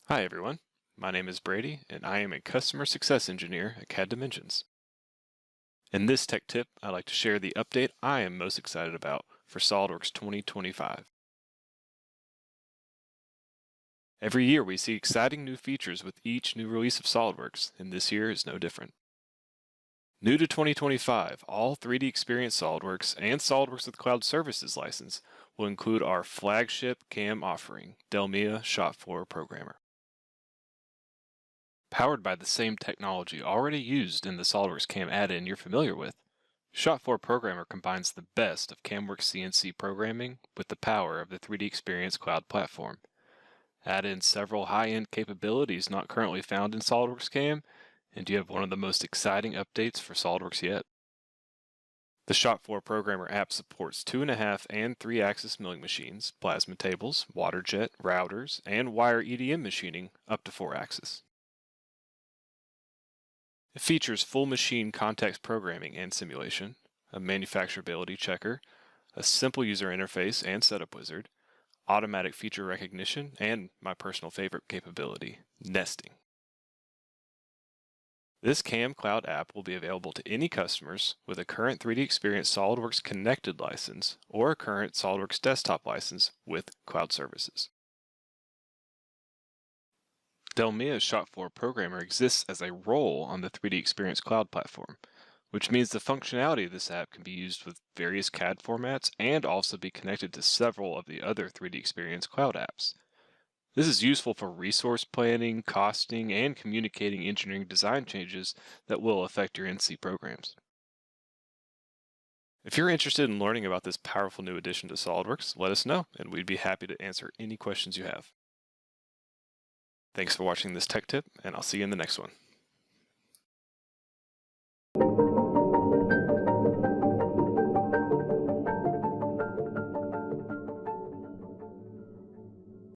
Hi everyone, my name is Brady and I am a Customer Success Engineer at CAD Dimensions. In this tech tip, I'd like to share the update I am most excited about for SOLIDWORKS 2025. Every year we see exciting new features with each new release of SOLIDWORKS, and this year is no different. New to 2025, all 3D Experience SOLIDWORKS and SOLIDWORKS with Cloud Services license will include our flagship CAM offering, Delmia Shop Floor Programmer. Powered by the same technology already used in the SOLIDWORKS CAM add-in you're familiar with, Shop4 Programmer combines the best of CAMWorks CNC programming with the power of the 3D Experience Cloud platform. Add in several high-end capabilities not currently found in SOLIDWORKS CAM, and you have one of the most exciting updates for SOLIDWORKS yet. The Shop4 Programmer app supports 2.5 and 3-axis milling machines, plasma tables, water jet, routers, and wire EDM machining up to 4-axis. It features full machine context programming and simulation, a manufacturability checker, a simple user interface and setup wizard, automatic feature recognition, and my personal favorite capability, nesting. This CAM Cloud app will be available to any customers with a current 3D Experience SOLIDWORKS Connected license or a current SOLIDWORKS Desktop license with cloud services. Delmia's Shop4 Programmer exists as a role on the 3D Experience Cloud platform, which means the functionality of this app can be used with various CAD formats and also be connected to several of the other 3D Experience Cloud apps. This is useful for resource planning, costing, and communicating engineering design changes that will affect your NC programs. If you're interested in learning about this powerful new addition to SOLIDWORKS, let us know, and we'd be happy to answer any questions you have. Thanks for watching this tech tip, and I'll see you in the next one.